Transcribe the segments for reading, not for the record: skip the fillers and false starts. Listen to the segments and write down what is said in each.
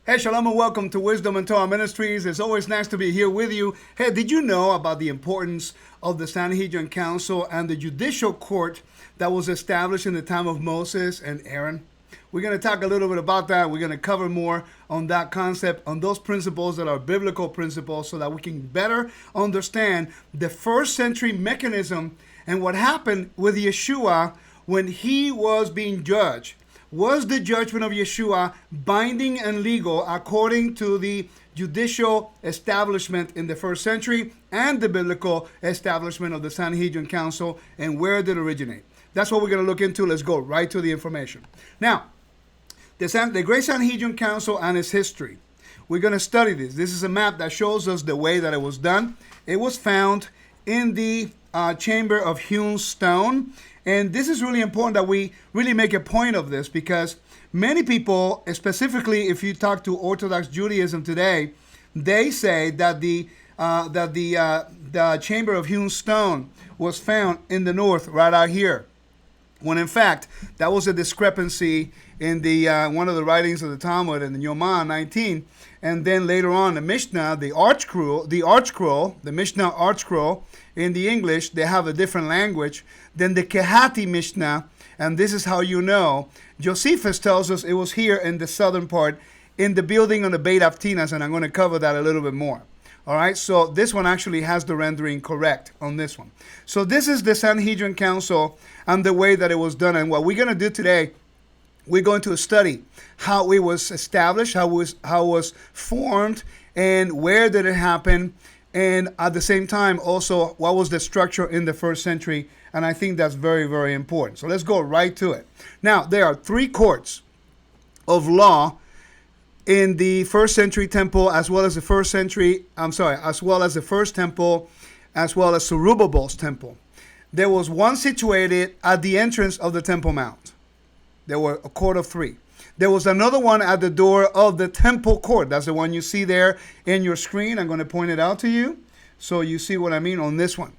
Hey, shalom and welcome to Wisdom and Torah Ministries. It's always nice to be here with you. Hey, did you know about the importance of the Sanhedrin Council and the judicial court that was established in the time of Moses and Aaron? We're going to talk a little bit about that. We're going to cover more on that concept, on those principles that are biblical principles, so that we can better understand the first century mechanism and what happened with Yeshua when he was being judged. Was the judgment of Yeshua binding and legal according to the judicial establishment in the first century and the biblical establishment of the Sanhedrin Council, and where did it originate? That's what we're going to look into. Let's go right to the information. Now, the Great Sanhedrin Council and its history. We're going to study this. This is a map that shows us the way that it was done. It was found in the chamber of hewn stone. And this is really important that we really make a point of this, because many people, specifically if you talk to Orthodox Judaism today, they say that the chamber of hewn stone was found in the north, right out here. When in fact, that was a discrepancy in the one of the writings of the Talmud in the Yoma 19. And then later on, the Mishnah, the Mishnah Art Scroll in the English, they have a different language than the Kehati Mishnah. And this is how you know. Josephus tells us it was here in the southern part, in the building on the Beit Avtinas, and I'm going to cover that a little bit more. All right, so this one actually has the rendering correct on this one. So this is the Sanhedrin Council and the way that it was done. And what we're going to do today, we're going to study how it was established, how it was formed, and where did it happen, and at the same time also what was the structure in the first century. And I think that's very, very important. So let's go right to it. Now, there are three courts of law in the first century temple, as well as the first temple, as well as Zerubbabel's temple. There was one situated at the entrance of the Temple Mount. There were a court of three. There was another one at the door of the temple court. That's the one you see there in your screen. I'm going to point it out to you so you see what I mean on this one.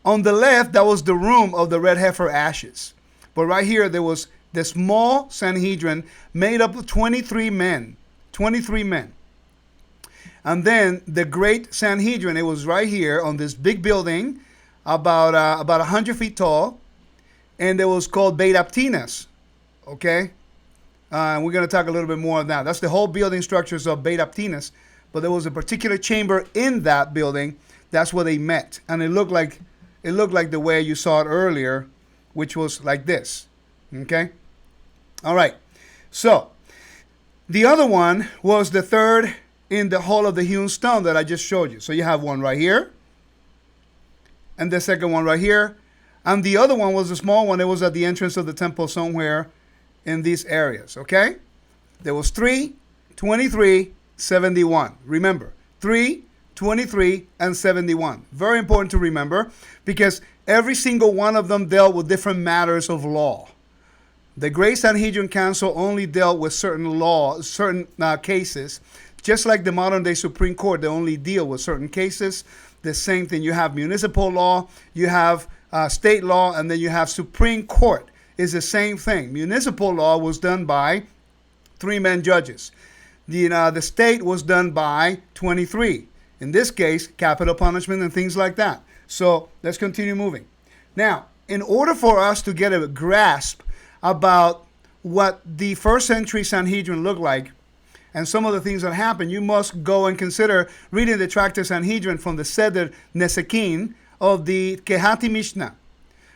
On the left, that was the room of the red heifer ashes. But right here, there was the small Sanhedrin made up of 23 men. 23 men. And then the great Sanhedrin, it was right here on this big building, about 100 feet tall. And it was called Beit Avtinas. Okay? And we're going to talk a little bit more on that. That's the whole building structures of Beit Avtinas. But there was a particular chamber in that building. That's where they met. And it looked like the way you saw it earlier, which was like this. Okay? All right. So, the other one was the third in the hall of the hewn stone that I just showed you. So you have one right here. And the second one right here. And the other one was a small one. It was at the entrance of the temple somewhere in these areas. Okay? There was 3, 23, 71. Remember, 3, 23, and 71. Very important to remember, because every single one of them dealt with different matters of law. The Great Sanhedrin Council only dealt with certain cases, just like the modern day Supreme Court. They only deal with certain cases. The same thing. You have municipal law, you have state law, and then you have Supreme Court. Is the same thing. Municipal law was done by 3-man judges. The state was done by 23. In this case, capital punishment and things like that. So let's continue moving. Now, in order for us to get a grasp about what the first century Sanhedrin looked like and some of the things that happened, you must go and consider reading the Tractate Sanhedrin from the Seder Nesekin of the Kehati Mishnah,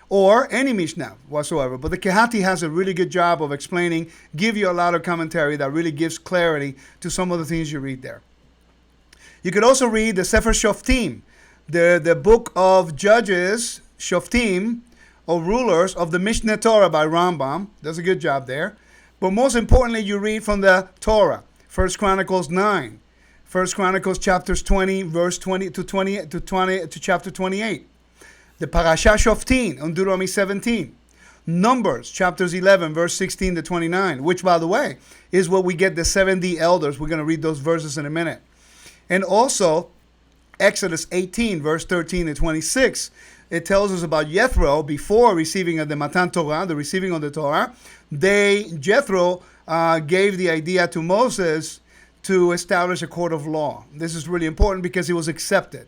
or any Mishnah whatsoever. But the Kehati has a really good job of explaining, give you a lot of commentary that really gives clarity to some of the things you read there. You could also read the Sefer Shoftim, the book of Judges, Shoftim, or rulers of the Mishneh Torah by Rambam. Does a good job there. But most importantly, you read from the Torah, 1 Chronicles 9, 1 Chronicles chapters 20, verse 20 to chapter 28. The Parasha Shoftim on Deuteronomy 17. Numbers chapters 11, verse 16 to 29, which, by the way, is where we get the 70 elders. We're going to read those verses in a minute. And also, Exodus 18, verse 13 to 26. It tells us about Jethro before receiving the Matan Torah, the receiving of the Torah. Jethro gave the idea to Moses to establish a court of law. This is really important because it was accepted.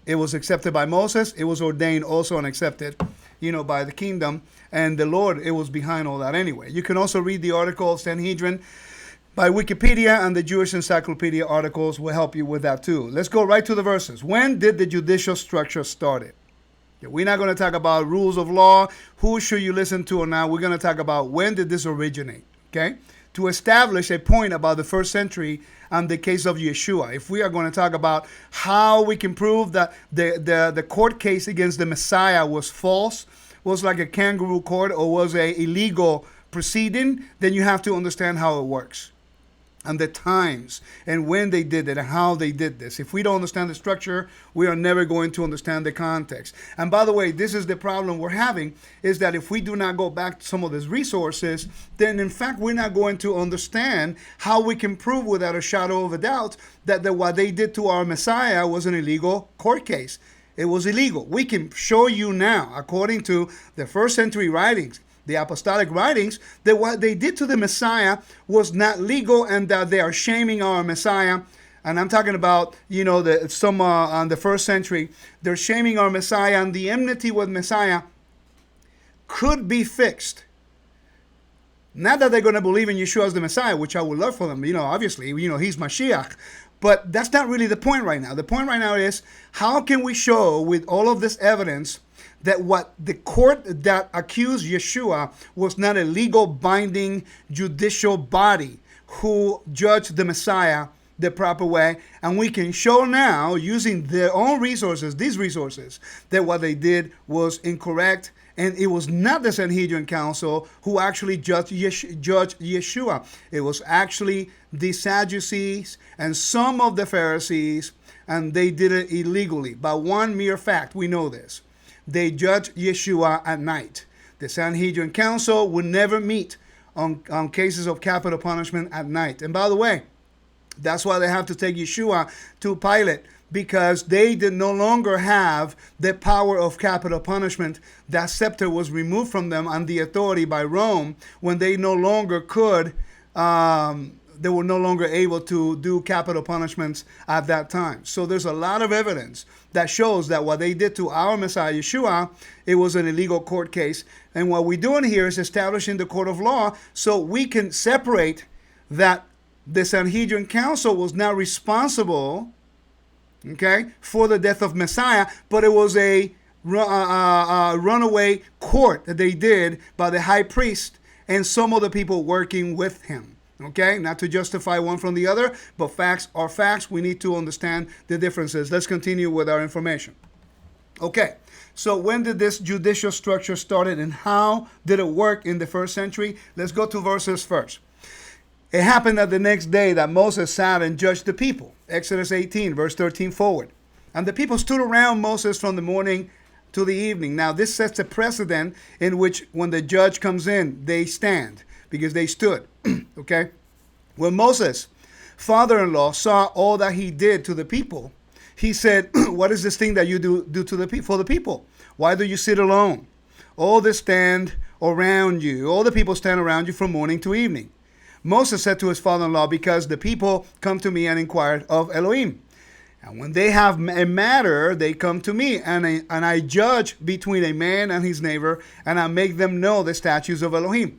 It was accepted by Moses. It was ordained also and accepted, by the kingdom. And the Lord, it was behind all that anyway. You can also read the article Sanhedrin by Wikipedia, and the Jewish Encyclopedia articles will help you with that too. Let's go right to the verses. When did the judicial structure start? We're not going to talk about rules of law, who should you listen to or not. We're going to talk about when did this originate, okay? To establish a point about the first century and the case of Yeshua. If we are going to talk about how we can prove that the court case against the Messiah was false, was like a kangaroo court, or was a illegal proceeding, then you have to understand how it works, and the times, and when they did it, and how they did this. If we don't understand the structure, we are never going to understand the context. And by the way, this is the problem we're having, is that if we do not go back to some of these resources, then in fact, we're not going to understand how we can prove without a shadow of a doubt that what they did to our Messiah was an illegal court case. It was illegal. We can show you now, according to the first century writings, the apostolic writings, that what they did to the Messiah was not legal, and that they are shaming our Messiah. And I'm talking about, some on the first century, they're shaming our Messiah, and the enmity with Messiah could be fixed. Not that they're going to believe in Yeshua as the Messiah, which I would love for them, obviously, he's Mashiach. But that's not really the point right now. The point right now is, how can we show with all of this evidence that what the court that accused Yeshua was not a legal binding judicial body who judged the Messiah the proper way? And we can show now, using their own resources, these resources, that what they did was incorrect. And it was not the Sanhedrin Council who actually judged Yeshua. It was actually the Sadducees and some of the Pharisees, and they did it illegally. By one mere fact, we know this. They judged Yeshua at night. The Sanhedrin Council would never meet on cases of capital punishment at night. And by the way, that's why they have to take Yeshua to Pilate, because they did no longer have the power of capital punishment. That scepter was removed from them, and the authority by Rome, when they no longer could, they were no longer able to do capital punishments at that time. So there's a lot of evidence that shows that what they did to our Messiah Yeshua, it was an illegal court case. And what we're doing here is establishing the court of law so we can separate that the Sanhedrin Council was not responsible, for the death of Messiah, but it was a runaway court that they did by the high priest and some of the people working with him. Not to justify one from the other, but facts are facts. We need to understand the differences. Let's continue with our information. So when did this judicial structure started, and how did it work in the first century? Let's go to verses first. It happened that the next day that Moses sat and judged the people. Exodus 18, verse 13 forward. And the people stood around Moses from the morning to the evening. Now this sets a precedent in which when the judge comes in, they stand, because they stood. When Moses' father-in-law saw all that he did to the people, he said, what is this thing that you do to for the people? Why do you sit alone? All the people stand around you from morning to evening. Moses said to his father-in-law, because the people come to me and inquire of Elohim. And when they have a matter, they come to me, and I judge between a man and his neighbor, and I make them know the statutes of Elohim,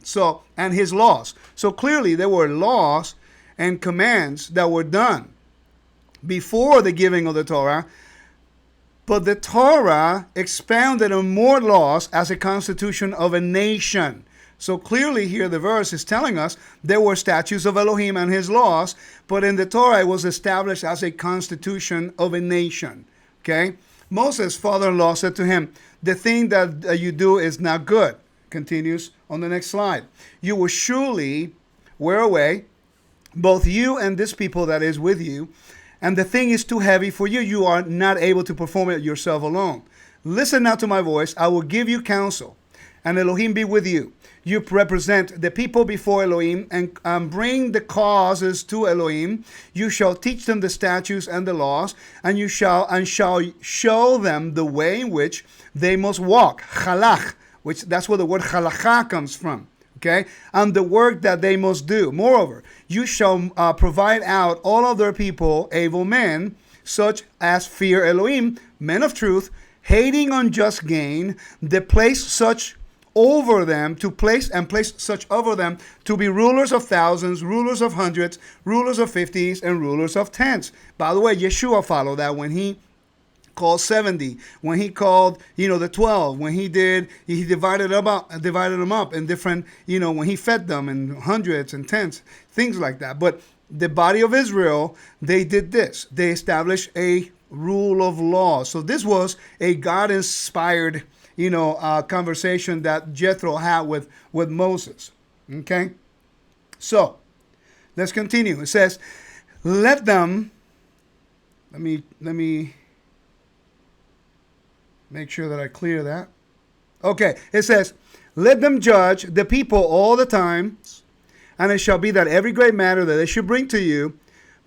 and his laws. So clearly there were laws and commands that were done before the giving of the Torah, but the Torah expounded on more laws as a constitution of a nation. So clearly here the verse is telling us there were statutes of Elohim and his laws, but in the Torah it was established as a constitution of a nation. Moses' father-in-law said to him, the thing that you do is not good. Continues on the next slide. You will surely wear away, both you and this people that is with you, and the thing is too heavy for you. You are not able to perform it yourself alone. Listen now to my voice. I will give you counsel, and Elohim be with you. You represent the people before Elohim, and bring the causes to Elohim. You shall teach them the statutes and the laws, and you shall show them the way in which they must walk. Chalach, which that's where the word halacha comes from. Okay, and the work that they must do. Moreover, you shall provide out all of their people able men, such as fear Elohim, men of truth, hating unjust gain, they place such over them place such over them to be rulers of thousands, rulers of hundreds, rulers of fifties, and rulers of tens. By the way, Yeshua followed that when he called 70, when he called, the 12, when he divided them up in different, when he fed them in hundreds and tens, things like that. But the body of Israel, they did this. They established a rule of law. So this was a God-inspired, conversation that Jethro had with Moses. Okay? So, let's continue. It says, let me make sure that I clear that. Okay, it says, let them judge the people all the time, and it shall be that every great matter that they should bring to you,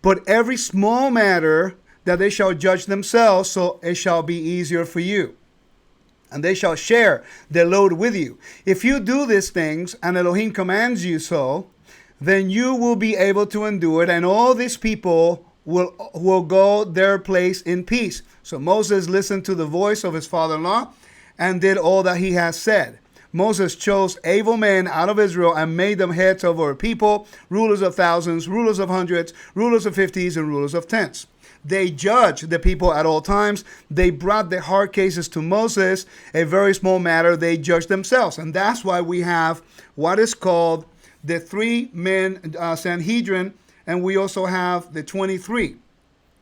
but every small matter that they shall judge themselves, so it shall be easier for you. And they shall share their load with you. If you do these things, and Elohim commands you so, then you will be able to endure it, and all these people will go their place in peace. So Moses listened to the voice of his father-in-law and did all that he has said. Moses chose able men out of Israel and made them heads over a people, rulers of thousands, rulers of hundreds, rulers of fifties, and rulers of tens. They judged the people at all times. They brought their hard cases to Moses. A very small matter, they judged themselves. And that's why we have what is called the 3-men Sanhedrin, and we also have the 23.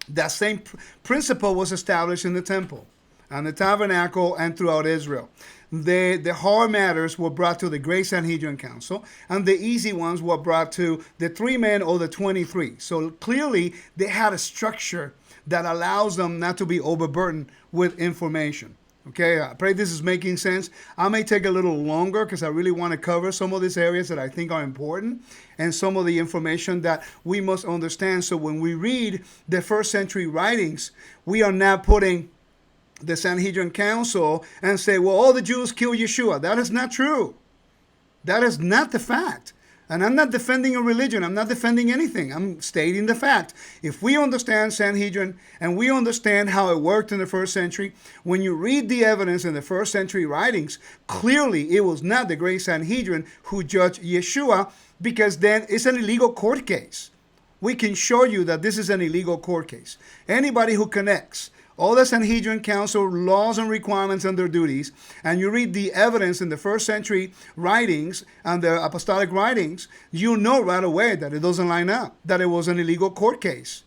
That same principle was established in the temple, and the tabernacle, and throughout Israel. The hard matters were brought to the great Sanhedrin council, and the easy ones were brought to the 3 men or the 23. So clearly, they had a structure that allows them not to be overburdened with information. Okay, I pray this is making sense. I may take a little longer because I really want to cover some of these areas that I think are important and some of the information that we must understand. So when we read the first century writings, we are not putting the Sanhedrin council and say, well, all the Jews killed Yeshua. That is not true. That is not the fact. And I'm not defending a religion. I'm not defending anything. I'm stating the fact. If we understand Sanhedrin and we understand how it worked in the first century, when you read the evidence in the first century writings, clearly it was not the great Sanhedrin who judged Yeshua, because then it's an illegal court case. We can show you that this is an illegal court case. Anybody who connects all the Sanhedrin council laws and requirements and their duties, and you read the evidence in the first century writings and the apostolic writings, you know right away that it doesn't line up, that it was an illegal court case.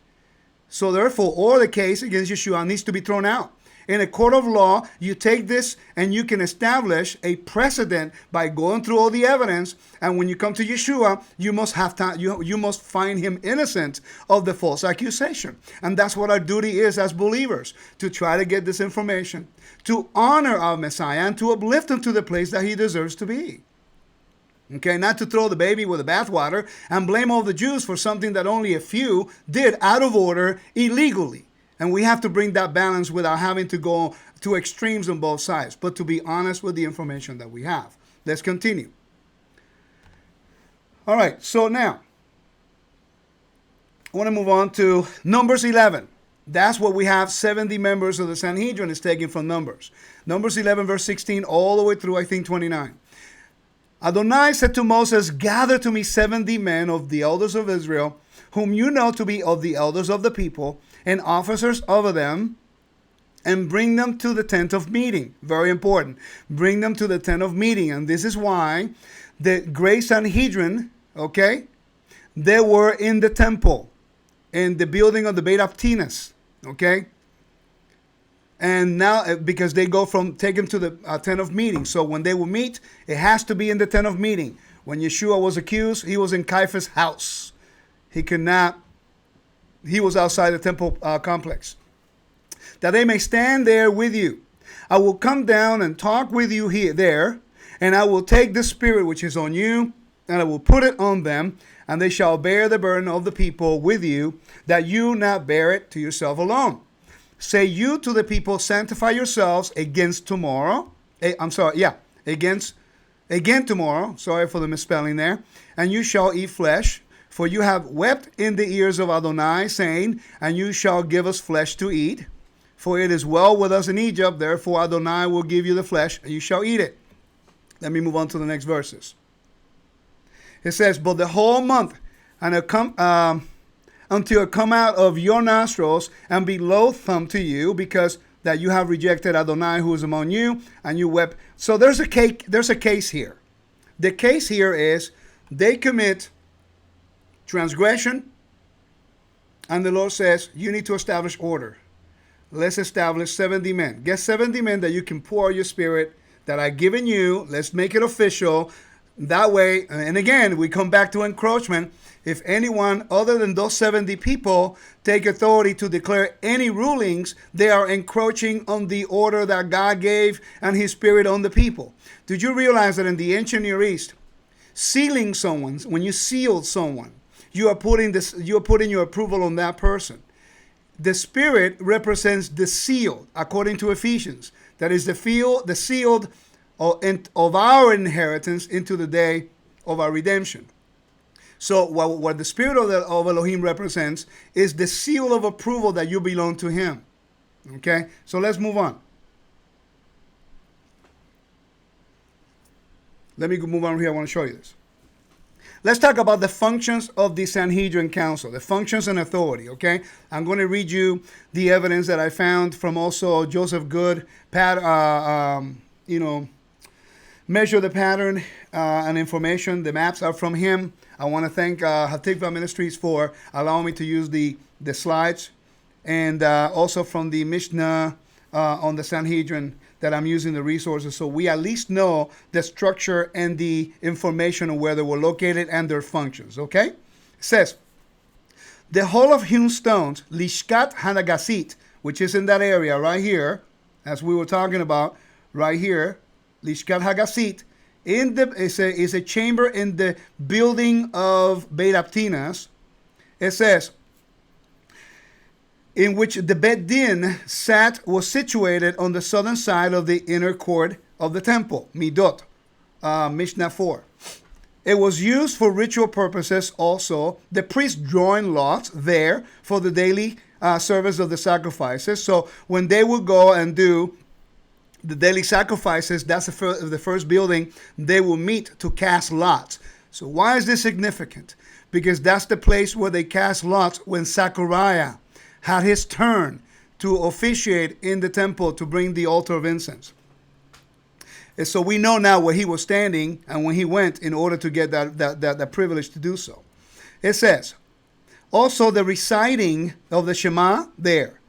So therefore, all the case against Yeshua needs to be thrown out. In a court of law, you take this and you can establish a precedent by going through all the evidence. And when you come to Yeshua, you must have time. You must find him innocent of the false accusation. And that's what our duty is as believers, to try to get this information, to honor our Messiah, and to uplift him to the place that he deserves to be. Okay, not to throw the baby with the bathwater and blame all the Jews for something that only a few did out of order illegally. And we have to bring that balance without having to go to extremes on both sides, but to be honest with the information that we have. Let's continue. All right, so now I want to move on to Numbers 11. That's what we have. 70 members of the Sanhedrin is taken from Numbers. Numbers 11, verse 16, all the way through, I think, 29. Adonai said to Moses, gather to me 70 men of the elders of Israel, whom you know to be of the elders of the people, and officers over them, and bring them to the tent of meeting. Very important. Bring them to the tent of meeting. And this is why the great Sanhedrin, okay, they were in the temple, in the building of the Beit Aptinas, okay? And now, because they go from, take them to the tent of meeting. So when they will meet, it has to be in the tent of meeting. When Yeshua was accused, he was in Caiaphas' house. He was outside the temple complex. That they may stand there with you. I will come down and talk with you there, and I will take the spirit which is on you, and I will put it on them, and they shall bear the burden of the people with you, that you not bear it to yourself alone. Say you to the people, sanctify yourselves against tomorrow. Against again tomorrow, sorry for the misspelling there, and you shall eat flesh, for you have wept in the ears of Adonai, saying, and you shall give us flesh to eat. For it is well with us in Egypt, therefore Adonai will give you the flesh, and you shall eat it. Let me move on to the next verses. It says, but the whole month, and until it come out of your nostrils, and be loathsome to you, because that you have rejected Adonai who is among you, and you wept. So there's a case here. The case here is they commit transgression, and the Lord says, you need to establish order. Let's establish 70 men. Get 70 men that you can pour your spirit that I've given you. Let's make it official. That way, and again, we come back to encroachment. If anyone other than those 70 people take authority to declare any rulings, they are encroaching on the order that God gave and his spirit on the people. Did you realize that in the ancient Near East, sealing someone, when you sealed someone, you are putting your approval on that person. The spirit represents the sealed, according to Ephesians. That is the sealed of our inheritance into the day of our redemption. So what the spirit of Elohim represents is the seal of approval that you belong to him. Okay, so let's move on. Let me move on here. I want to show you this. Let's talk about the functions of the Sanhedrin Council, the functions and authority, okay? I'm going to read you the evidence that I found from also Joseph Good, measure the pattern and information. The maps are from him. I want to thank Hatikva Ministries for allowing me to use the slides, and also from the Mishnah on the Sanhedrin that I'm using the resources, so we at least know the structure and the information on where they were located and their functions, okay? It says, the hall of hewn stones, Lishkat Hanagasit, which is in that area right here, as we were talking about, right here, Lishkat Hagasit, is a chamber in the building of Beit Aptinas. It says, in which the Bet Din was situated on the southern side of the inner court of the temple, Midot, Mishnah 4. It was used for ritual purposes also. The priests drawing lots there for the daily service of the sacrifices. So when they would go and do the daily sacrifices, that's the first building they will meet to cast lots. So why is this significant? Because that's the place where they cast lots when Zechariah had his turn to officiate in the temple to bring the altar of incense. And so we know now where he was standing and when he went in order to get that privilege to do so. It says, also the reciting of the Shema there.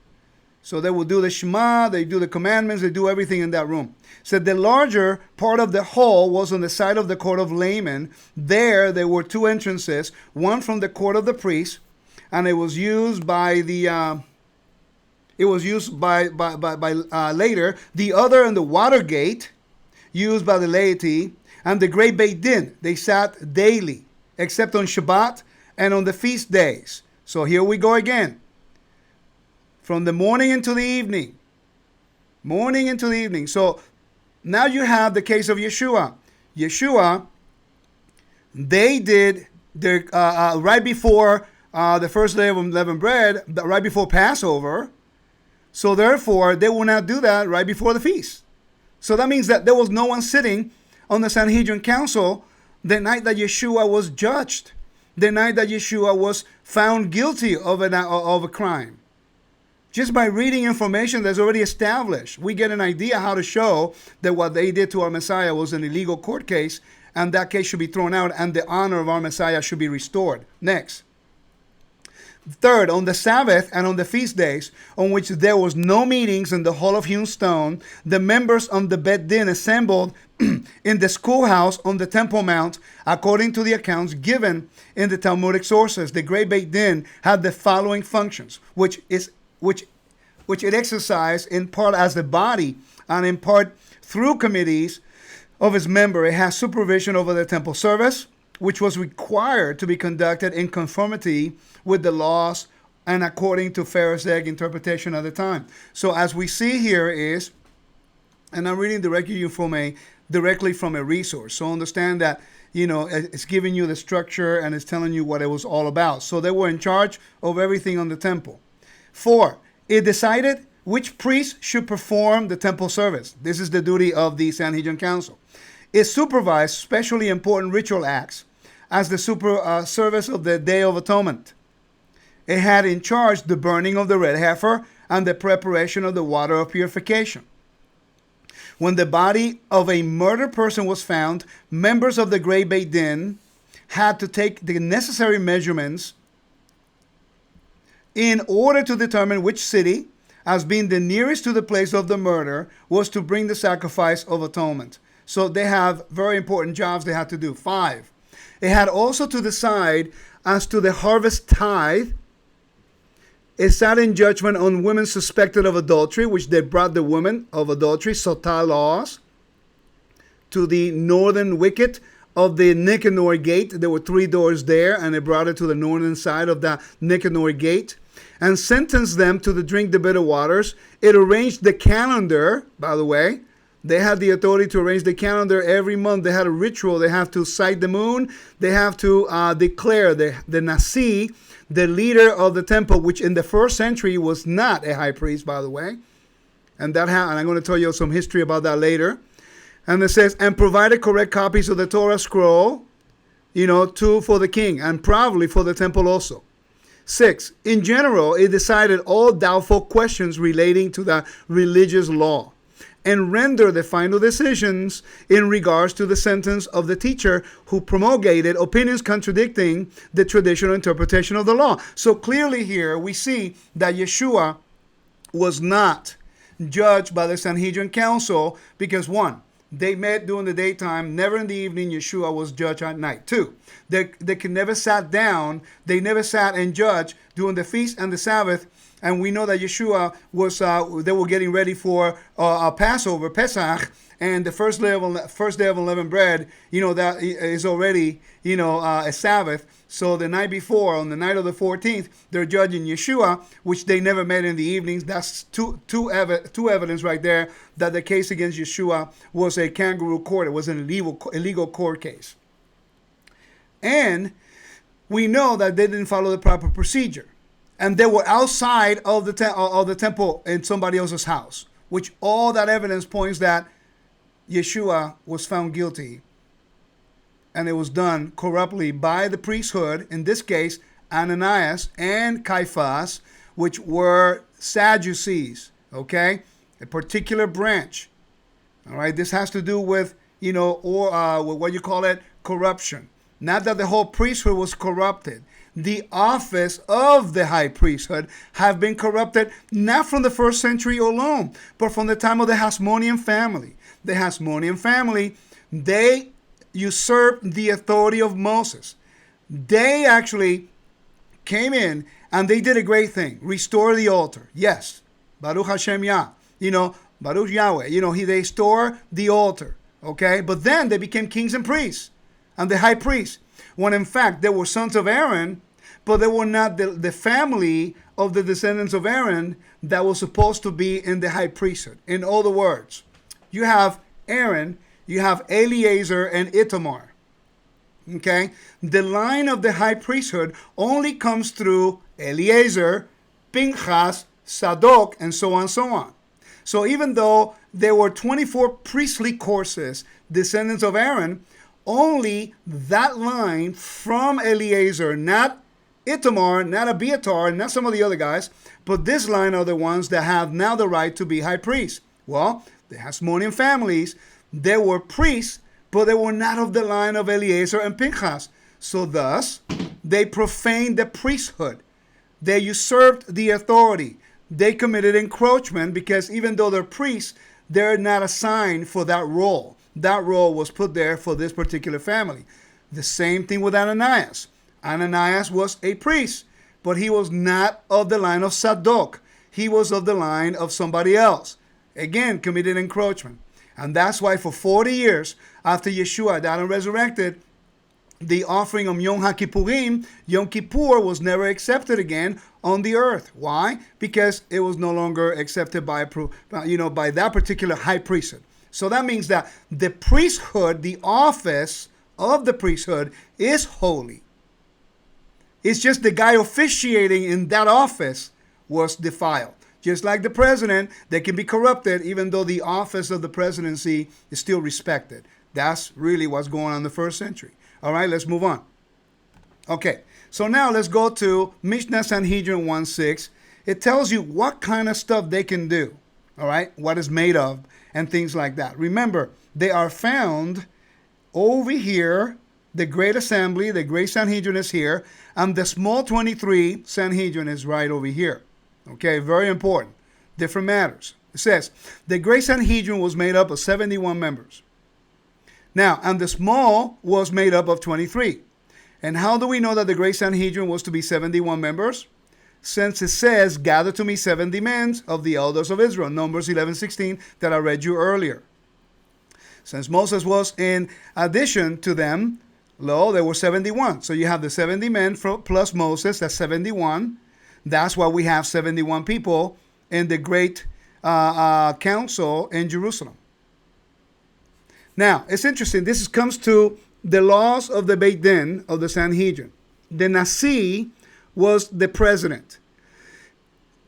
So they will do the Shema, they do the commandments, they do everything in that room. So the larger part of the hall was on the side of the court of laymen. There were two entrances, one from the court of the priests, and it was used by later. The other in the water gate, used by the laity, and the great Beit Din. They sat daily, except on Shabbat and on the feast days. So here we go again. From the morning into the evening. Morning into the evening. So now you have the case of Yeshua. Yeshua, they did their right before the first day of unleavened bread, right before Passover. So therefore, they will not do that right before the feast. So that means that there was no one sitting on the Sanhedrin Council the night that Yeshua was judged, the night that Yeshua was found guilty of a crime. Just by reading information that's already established, we get an idea how to show that what they did to our Messiah was an illegal court case, and that case should be thrown out, and the honor of our Messiah should be restored. Next. Third, on the Sabbath and on the feast days, on which there was no meetings in the hall of hewn stone, the members of the Bet Din assembled in the schoolhouse on the Temple Mount, according to the accounts given in the Talmudic sources. The great Beit Din had the following functions, which it exercised in part as the body and in part through committees of its member. It has supervision over the temple service, which was required to be conducted in conformity with the laws and according to Pharisaic interpretation at the time. So as we see here is, and I'm reading directly from a directly from a resource. So understand that, it's giving you the structure and it's telling you what it was all about. So they were in charge of everything on the temple. 4, it decided which priest should perform the temple service. This is the duty of the Sanhedrin Council. It supervised especially important ritual acts as the service of the Day of Atonement. It had in charge the burning of the red heifer and the preparation of the water of purification. When the body of a murdered person was found, members of the Great Beit Din had to take the necessary measurements in order to determine which city, as being the nearest to the place of the murder, was to bring the sacrifice of atonement. So they have very important jobs they had to do. 5, it had also to decide as to the harvest tithe. It sat in judgment on women suspected of adultery, which they brought the women of adultery, Sotah laws, to the northern wicket of the Nicanor gate. There were 3 doors there, and they brought it to the northern side of the Nicanor gate, and sentenced them to drink the bitter waters. It arranged the calendar, by the way. They had the authority to arrange the calendar every month. They had a ritual. They have to sight the moon. They have to declare the Nasi, the leader of the temple, which in the first century was not a high priest, by the way. And I'm going to tell you some history about that later. And it says, and provided correct copies of the Torah scroll, for the king, and probably for the temple also. 6, in general, it decided all doubtful questions relating to the religious law, and render the final decisions in regards to the sentence of the teacher who promulgated opinions contradicting the traditional interpretation of the law. So clearly here we see that Yeshua was not judged by the Sanhedrin Council because 1, they met during the daytime, never in the evening. Yeshua was judged at night. 2, they could never sat down. They never sat and judged during the feast and the Sabbath. And we know that Yeshua was, they were getting ready for Passover, Pesach, and the first day of unleavened bread, that is already, a Sabbath. So the night before, on the night of the 14th, they're judging Yeshua, which they never met in the evenings. That's two evidence right there that the case against Yeshua was a kangaroo court. It was an illegal court case. And we know that they didn't follow the proper procedure. And they were outside of the temple in somebody else's house, which all that evidence points that Yeshua was found guilty. And it was done corruptly by the priesthood, in this case, Ananias and Caiaphas, which were Sadducees, okay? A particular branch. All right, this has to do with, with what you call it, corruption. Not that the whole priesthood was corrupted. The office of the high priesthood have been corrupted, not from the first century alone, but from the time of the Hasmonean family. The Hasmonean family, they usurped the authority of Moses. They actually came in and they did a great thing. Restore the altar. Yes. Baruch Hashem Yah. Baruch Yahweh. They restore the altar. Okay. But then they became kings and priests and the high priest. When in fact they were sons of Aaron, but they were not the family of the descendants of Aaron that was supposed to be in the high priesthood. In other words, you have Aaron, you have Eleazar and Ithamar. Okay? The line of the high priesthood only comes through Eleazar, Pinchas, Sadok, and so on and so on. So even though there were 24 priestly courses, descendants of Aaron, only that line from Eleazar, not Ithamar, not Abiathar, not some of the other guys, but this line are the ones that have now the right to be high priests. Well, the Hasmonean families, they were priests, but they were not of the line of Eleazar and Pinchas. So thus, they profaned the priesthood. They usurped the authority. They committed encroachment because even though they're priests, they're not assigned for that role. That role was put there for this particular family. The same thing with Ananias. Ananias was a priest, but he was not of the line of Sadok. He was of the line of somebody else. Again, committed encroachment. And that's why for 40 years after Yeshua died and resurrected, the offering of Yom HaKippurim, Yom Kippur, was never accepted again on the earth. Why? Because it was no longer accepted by that particular high priesthood. So that means that the priesthood, the office of the priesthood, is holy. It's just the guy officiating in that office was defiled. Just like the president, they can be corrupted even though the office of the presidency is still respected. That's really what's going on in the first century. All right, let's move on. Okay, so now let's go to Mishnah Sanhedrin 1:6. It tells you what kind of stuff they can do, all right, what it's made of, and things like that. Remember, they are found over here. The Great Assembly, the Great Sanhedrin is here, and the small 23 Sanhedrin is right over here. Okay, very important. Different matters. It says, the Great Sanhedrin was made up of 71 members. Now, and the small was made up of 23. And how do we know that the Great Sanhedrin was to be 71 members? Since it says, gather to me 70 men of the elders of Israel, Numbers 11:16, that I read you earlier. Since Moses was in addition to them, lo, there were 71. So you have the 70 men plus Moses, that's 71. That's why we have 71 people in the great council in Jerusalem. Now, it's interesting. This comes to the laws of the Beit Din of the Sanhedrin. The Nasi was the president.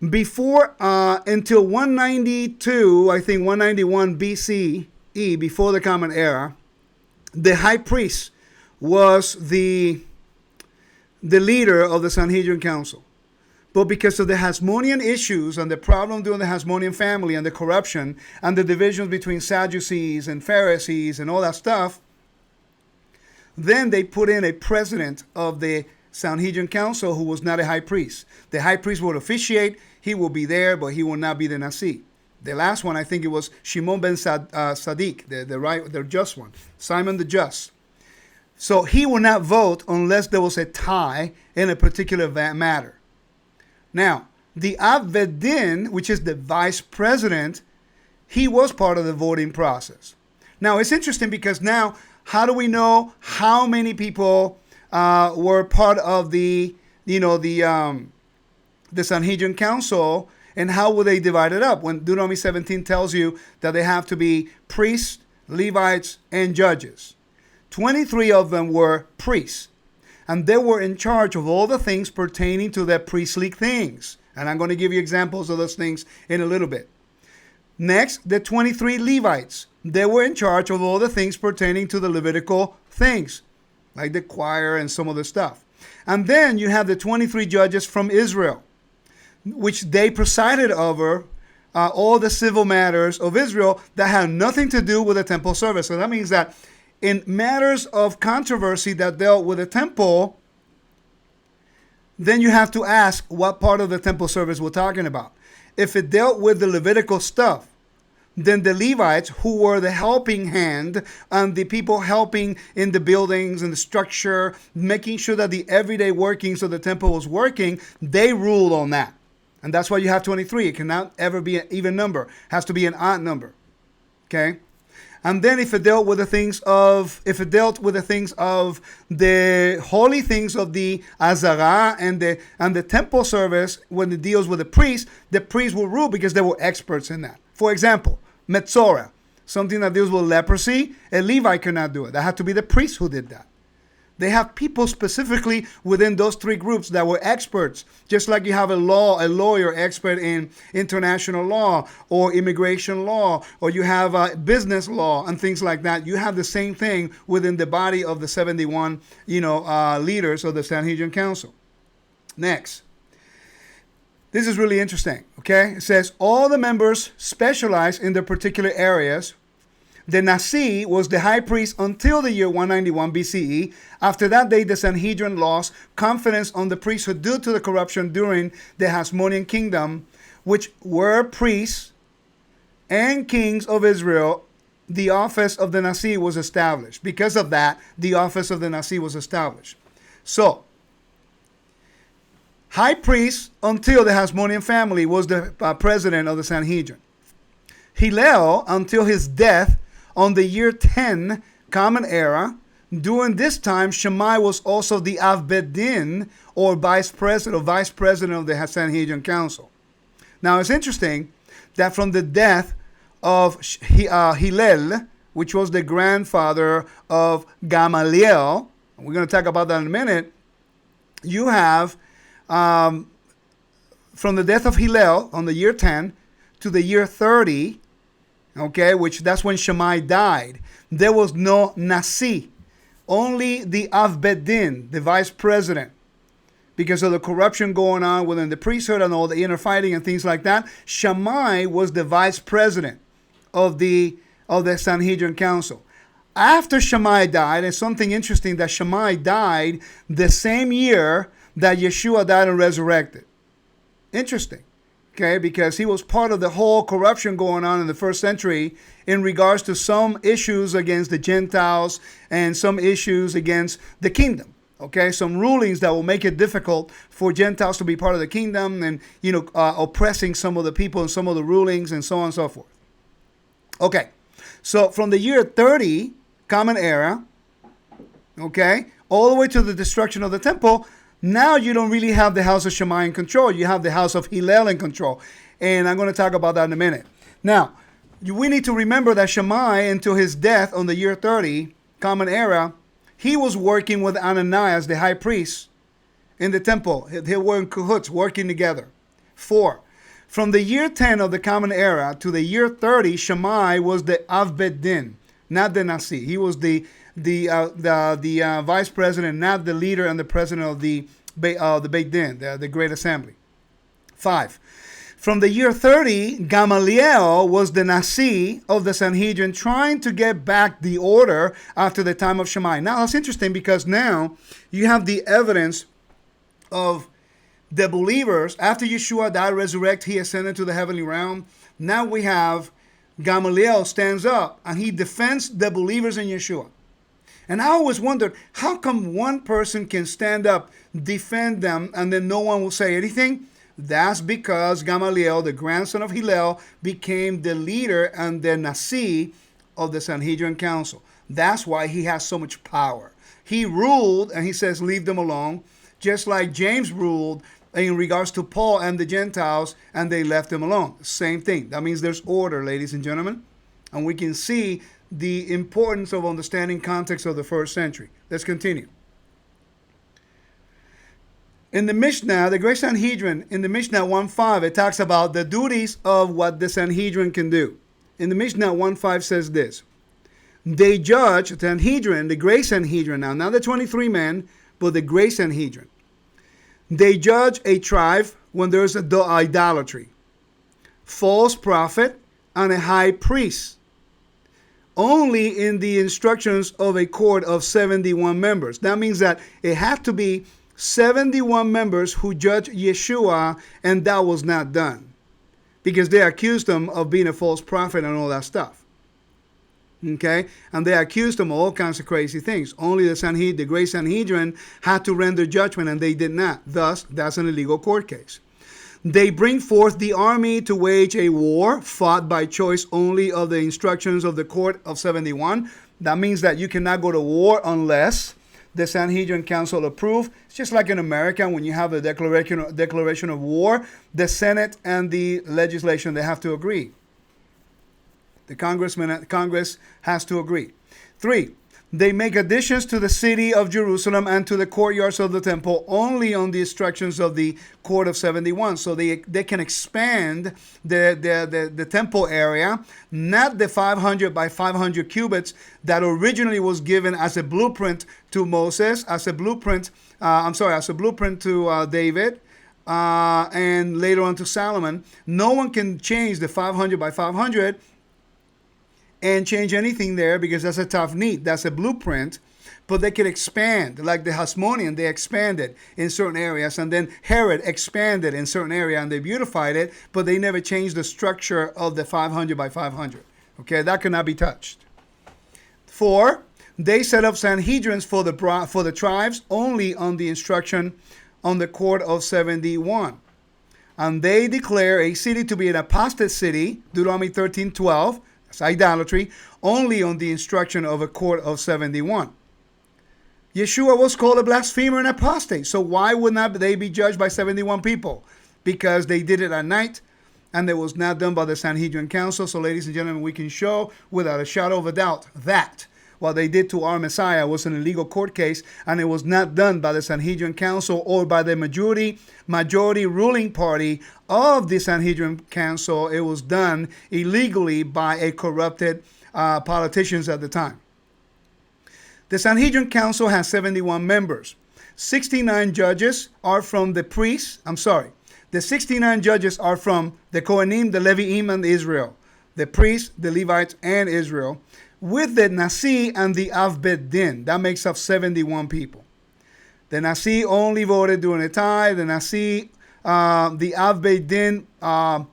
Before, until 192, I think 191 BCE, before the Common Era, the high priest was the leader of the Sanhedrin Council. But because of the Hasmonean issues and the problem during the Hasmonean family and the corruption and the divisions between Sadducees and Pharisees and all that stuff, then they put in a president of the Sanhedrin Council who was not a high priest. The high priest would officiate, he will be there, but he will not be the Nasi. The last one, I think it was Shimon ben Sadiq, the just one, Simon the Just. So he will not vote unless there was a tie in a particular matter. Now, the Avvedin, which is the vice president, he was part of the voting process. Now, it's interesting because now, how do we know how many people were part of the Sanhedrin Council, and how will they divide it up? When Deuteronomy 17 tells you that they have to be priests, Levites, and judges. 23 of them were priests. And they were in charge of all the things pertaining to their priestly things. And I'm going to give you examples of those things in a little bit. Next, the 23 Levites. They were in charge of all the things pertaining to the Levitical things, like the choir and some other stuff. And then you have the 23 judges from Israel, which they presided over all the civil matters of Israel that had nothing to do with the temple service. So that means that in matters of controversy that dealt with the temple, then you have to ask what part of the temple service we're talking about. If it dealt with the Levitical stuff, then the Levites, who were the helping hand and the people helping in the buildings and the structure, making sure that the everyday workings of the temple was working, they ruled on that. And that's why you have 23. It cannot ever be an even number. It has to be an odd number. Okay? And then if it dealt with the things of the holy things of the Azara and the temple service, when it deals with the priest will rule because they were experts in that. For example, Metzora, something that deals with leprosy, a Levite cannot do it. That had to be the priest who did that. They have people specifically within those three groups that were experts. Just like you have a lawyer expert in international law or immigration law, or you have business law and things like that. You have the same thing within the body of the 71, leaders of the Sanhedrin Council. Next. This is really interesting, okay? It says, all the members specialize in their particular areas. The Nasi was the high priest until the year 191 BCE. After that day, the Sanhedrin lost confidence on the priesthood due to the corruption during the Hasmonean kingdom, which were priests and kings of Israel. The office of the Nasi was established. Because of that, the office of the Nasi was established. So, high priest until the Hasmonean family was the president of the Sanhedrin. Hillel, until his death, on the year 10 Common Era, during this time, Shammai was also the Avvedin, or vice president of the Sanhedrin Council. Now, it's interesting that from the death of Hillel, which was the grandfather of Gamaliel, and we're going to talk about that in a minute, you have from the death of Hillel on the year 10 to the year 30, okay, which that's when Shammai died, there was no Nasi, only the Av Bet Din, the vice president. Because of the corruption going on within the priesthood and all the inner fighting and things like that, Shammai was the vice president of the Sanhedrin council. After Shammai died, and something interesting, that Shammai died the same year that Yeshua died and resurrected. Interesting, okay, because he was part of the whole corruption going on in the first century in regards to some issues against the Gentiles and some issues against the kingdom. Okay, some rulings that will make it difficult for Gentiles to be part of the kingdom, and oppressing some of the people and some of the rulings and so on and so forth. Okay, so from the year 30, Common Era, okay, all the way to the destruction of the temple, now you don't really have the house of Shammai in control. You have the house of Hillel in control, and I'm going to talk about that in a minute. Now, we need to remember that Shammai, until his death on the year 30, Common Era, he was working with Ananias, the high priest, in the temple. They were in cahoots, working together. 4. From the year 10 of the Common Era to the year 30, Shammai was the Av Bet Din, not the Nasi. He was the vice president, not the leader and the president of the Beit Din, the Great Assembly. 5. From the year 30, Gamaliel was the Nasi of the Sanhedrin, trying to get back the order after the time of Shammai. Now, that's interesting because now you have the evidence of the believers. After Yeshua died, resurrected, he ascended to the heavenly realm. Now we have Gamaliel stands up and he defends the believers in Yeshua. And I always wondered, how come one person can stand up, defend them, and then no one will say anything? That's because Gamaliel, the grandson of Hillel, became the leader and the Nasi of the Sanhedrin council. That's why he has so much power. He ruled, and he says, leave them alone, just like James ruled in regards to Paul and the Gentiles, and they left him alone. Same thing. That means there's order, ladies and gentlemen. And we can see the importance of understanding context of the first century. Let's continue. In the Mishnah, the Great Sanhedrin, in the Mishnah 1.5, it talks about the duties of what the Sanhedrin can do. In the Mishnah 1.5 says this: they judge, the Sanhedrin, the Great Sanhedrin now, not the 23 men, but the Great Sanhedrin. They judge a tribe when there's idolatry, false prophet, and a high priest, only in the instructions of a court of 71 members. That means that it had to be 71 members who judged Yeshua, and that was not done because they accused him of being a false prophet and all that stuff. Okay? And they accused him of all kinds of crazy things. Only the Great Sanhedrin had to render judgment, and they did not. Thus, that's an illegal court case. They bring forth the army to wage a war fought by choice only of the instructions of the court of 71. That means that you cannot go to war unless the Sanhedrin council approve. It's just like in America when you have a declaration of war, the Senate and the legislation, they have to agree. The Congress has to agree. 3, they make additions to the city of Jerusalem and to the courtyards of the temple only on the instructions of the court of 71. So they can expand the temple area, not the 500 by 500 cubits that originally was given as a blueprint to Moses, as a blueprint to David, and later on to Solomon. No one can change the 500 by 500 and change anything there because that's a tavnit, that's a blueprint, but they can expand, like the Hasmonean, they expanded in certain areas, and then Herod expanded in certain area, and they beautified it, but they never changed the structure of the 500 by 500. Okay, that cannot be touched. 4, they set up Sanhedrins for the tribes only on the instruction on the court of 71. And they declare a city to be an apostate city, Deuteronomy 13:12, that's idolatry, only on the instruction of a court of 71. Yeshua was called a blasphemer and apostate. So why would not they be judged by 71 people? Because they did it at night. and it was not done by the Sanhedrin Council. So, ladies and gentlemen, we can show without a shadow of a doubt that what they did to our Messiah was an illegal court case, and it was not done by the Sanhedrin Council or by the majority ruling party of the Sanhedrin Council. It was done illegally by a corrupted politicians at the time. The Sanhedrin Council has 71 members. 69 judges are from the priests. The 69 judges are from the Kohanim, the Leviim, and Israel. The priests, the Levites, and Israel, with the Nasi and the Av Bet Din. That makes up 71 people. The Nasi only voted during the tithe. The Nasi, the Av Bet Din, part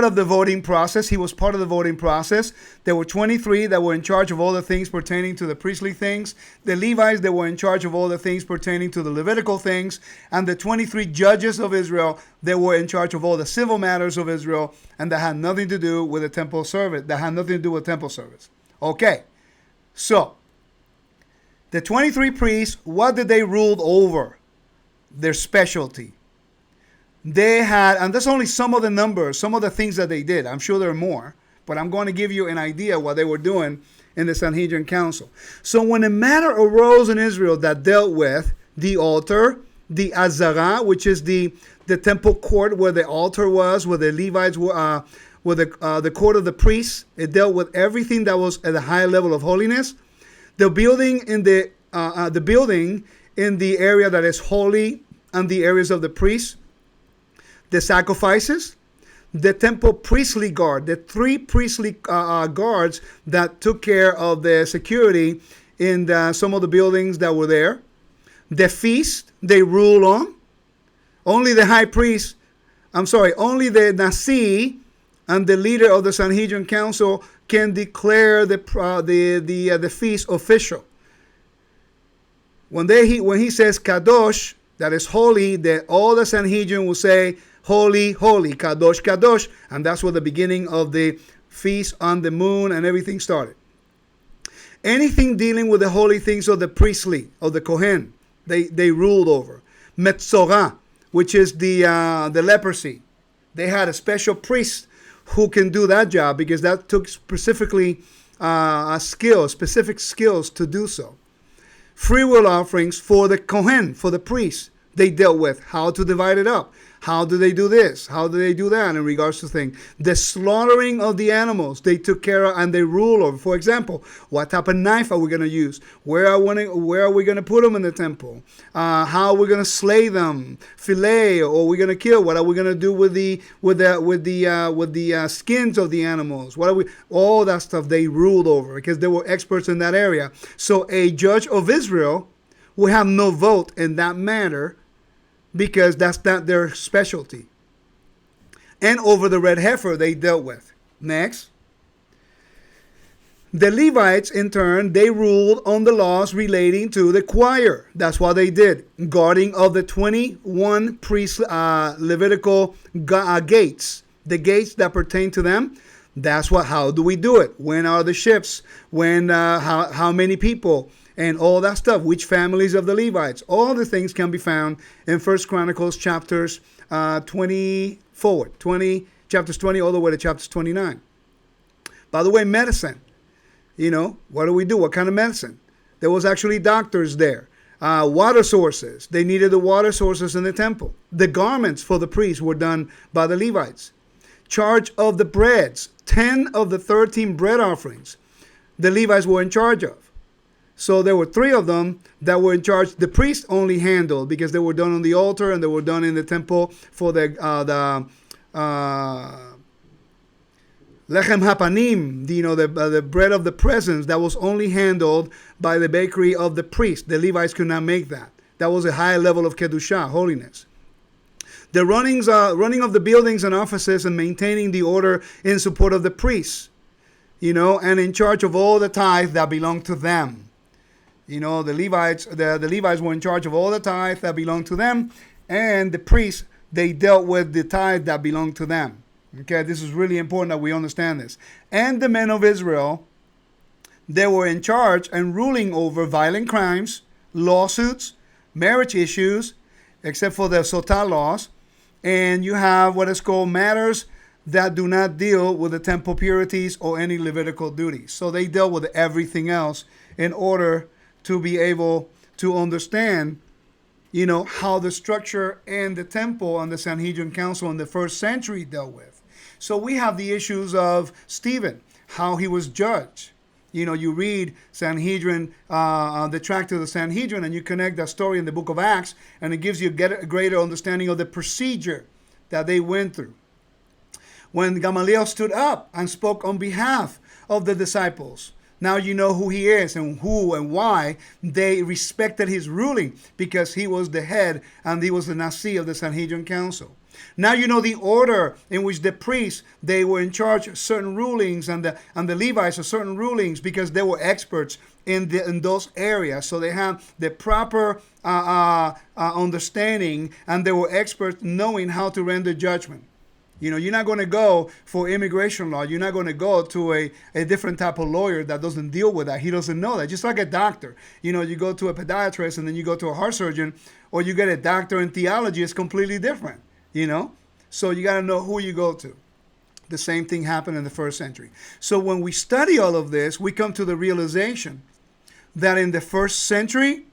of the voting process. He was part of the voting process. There were 23 that were in charge of all the things pertaining to the priestly things. The Levites that were in charge of all the things pertaining to the Levitical things. And the 23 judges of Israel that were in charge of all the civil matters of Israel. And that had nothing to do with the temple service. Okay. So, the 23 priests, what did they rule over? Their specialty. They had, and that's only some of the numbers, some of the things that they did. I'm sure there are more, but I'm going to give you an idea what they were doing in the Sanhedrin Council. So when a matter arose in Israel that dealt with the altar, the Azara, which is the temple court where the altar was, where the Levites were, where the court of the priests, it dealt with everything that was at a high level of holiness. The building in the area that is holy and the areas of the priests. The sacrifices, the temple priestly guard, the 3 priestly guards that took care of the security in some of the buildings that were there. The feast they rule on. Only the only the Nasi and the leader of the Sanhedrin Council can declare the feast official. When he says Kadosh, that is holy, all the Sanhedrin will say, holy, holy, kadosh, kadosh. And that's where the beginning of the feast on the moon and everything started. Anything dealing with the holy things of the priestly, of the Kohen, they ruled over. Metzorah, which is the leprosy. They had a special priest who can do that job because that took specific skills to do so. Free will offerings for the Kohen, for the priest, they dealt with how to divide it up. How do they do this? How do they do that in regards to things? The slaughtering of the animals, they took care of and they rule over. For example, what type of knife are we going to use? Where are we going to put them in the temple? How are we going to slay them? Fillet, or are we going to kill? What are we going to do with the skins of the animals? All that stuff they ruled over because they were experts in that area. So a judge of Israel will have no vote in that matter, because that's not their specialty. And over the red heifer they dealt with. Next. The Levites, in turn, they ruled on the laws relating to the choir. That's what they did. Guarding of the 21 Levitical gates. The gates that pertain to them. How do we do it? When are the shifts? How many people? And all that stuff, which families of the Levites. All the things can be found in 1 Chronicles chapters 20 forward. Chapters 20 all the way to chapters 29. By the way, medicine. What do we do? What kind of medicine? There was actually doctors there. Water sources. They needed the water sources in the temple. The garments for the priests were done by the Levites. Charge of the breads. 10 of the 13 bread offerings the Levites were in charge of. So there were 3 of them that were in charge. The priests only handled because they were done on the altar and they were done in the temple for the lechem hapanim, the bread of the presence. That was only handled by the bakery of the priest. The Levites could not make that. That was a high level of kedushah, holiness. The running of the buildings and offices and maintaining the order in support of the priests, and in charge of all the tithe that belonged to them. The Levites were in charge of all the tithe that belonged to them, and the priests, they dealt with the tithe that belonged to them. Okay, this is really important that we understand this. And the men of Israel, they were in charge and ruling over violent crimes, lawsuits, marriage issues, except for the Sotah laws, And you have what is called matters that do not deal with the temple purities or any Levitical duties. So they dealt with everything else in order to be able to understand, how the structure in the temple and the Sanhedrin Council in the first century dealt with. So we have the issues of Stephen, how he was judged. You read Sanhedrin, the tract of the Sanhedrin, and you connect that story in the book of Acts, and it gives you a greater understanding of the procedure that they went through. When Gamaliel stood up and spoke on behalf of the disciples, now you know who he is and who and why they respected his ruling, because he was the head and he was the Nasi of the Sanhedrin Council. Now you know the order in which the priests, they were in charge of certain rulings, and the Levites of certain rulings, because they were experts in those areas. So they have the proper understanding, and they were experts knowing how to render judgment. You're not going to go for immigration law. You're not going to go to a different type of lawyer that doesn't deal with that. He doesn't know that. Just like a doctor. You go to a podiatrist and then you go to a heart surgeon, or you get a doctor in theology. It's completely different, So you got to know who you go to. The same thing happened in the first century. So when we study all of this, we come to the realization that in the first century,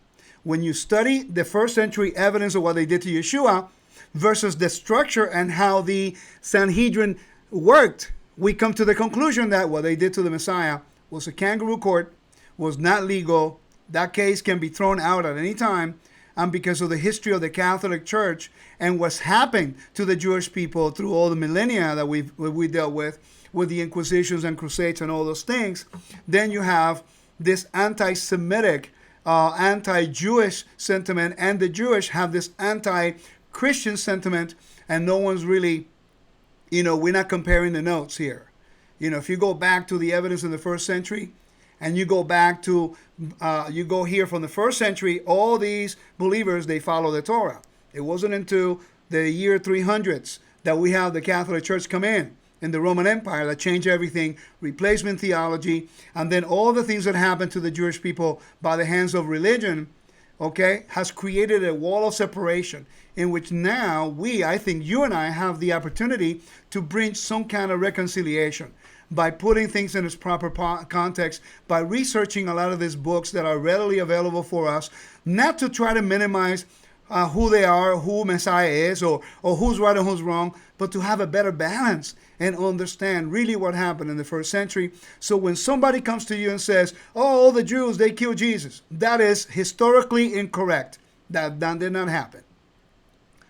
when you study the first century evidence of what they did to Yeshua, versus the structure and how the Sanhedrin worked, we come to the conclusion that what they did to the Messiah was a kangaroo court, was not legal. That case can be thrown out at any time. And because of the history of the Catholic Church and what's happened to the Jewish people through all the millennia that we dealt with the Inquisitions and Crusades and all those things, then you have this anti-Semitic, anti-Jewish sentiment, and the Jewish have this anti-Christian sentiment, and no one's really, we're not comparing the notes here. If you go back to the evidence in the first century, and you go back to, you go here from the first century, all these believers, they follow the Torah. It wasn't until the year 300s that we have the Catholic Church come in the Roman Empire, that changed everything, replacement theology, and then all the things that happened to the Jewish people by the hands of religion, has created a wall of separation in which now I think you and I have the opportunity to bring some kind of reconciliation by putting things in its proper context, by researching a lot of these books that are readily available for us, not to try to minimize who they are, who Messiah is, or who's right and who's wrong, but to have a better balance and understand really what happened in the first century. So when somebody comes to you and says, all the Jews, they killed Jesus, that is historically incorrect. That did not happen.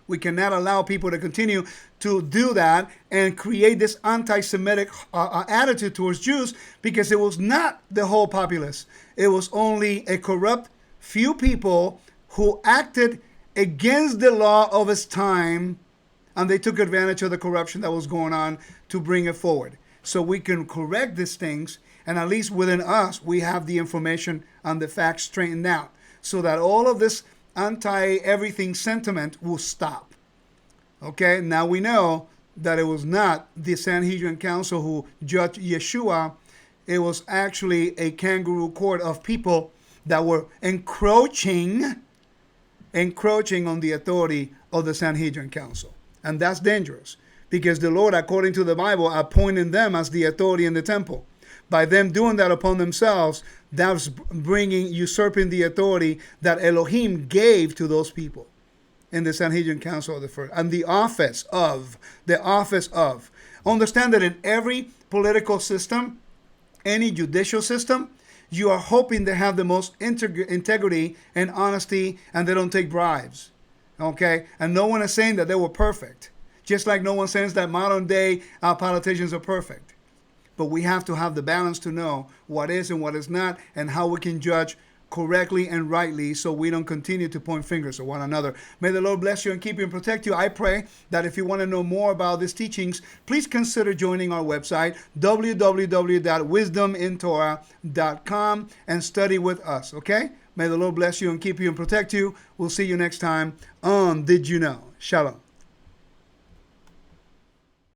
We cannot allow people to continue to do that and create this anti-Semitic attitude towards Jews, because it was not the whole populace. It was only a corrupt few people who acted against the law of its time, and they took advantage of the corruption that was going on to bring it forward. So we can correct these things, and at least within us, we have the information and the facts straightened out, so that all of this anti-everything sentiment will stop. Now we know that it was not the Sanhedrin Council who judged Yeshua. It was actually a kangaroo court of people that were encroaching on the authority of the Sanhedrin Council. And that's dangerous, because the Lord, according to the Bible, appointed them as the authority in the temple. By them doing that upon themselves, that's usurping the authority that Elohim gave to those people in the Sanhedrin Council of the first, and the office of. Understand that in every political system, any judicial system, you are hoping they have the most integrity and honesty, and they don't take bribes. And no one is saying that they were perfect. Just like no one says that modern day politicians are perfect. But we have to have the balance to know what is and what is not, and how we can judge correctly and rightly, so we don't continue to point fingers at one another. May the Lord bless you and keep you and protect you. I pray that if you want to know more about these teachings, please consider joining our website, www.wisdomintorah.com, and study with us, May the Lord bless you and keep you and protect you. We'll see you next time on Did You Know? Shalom.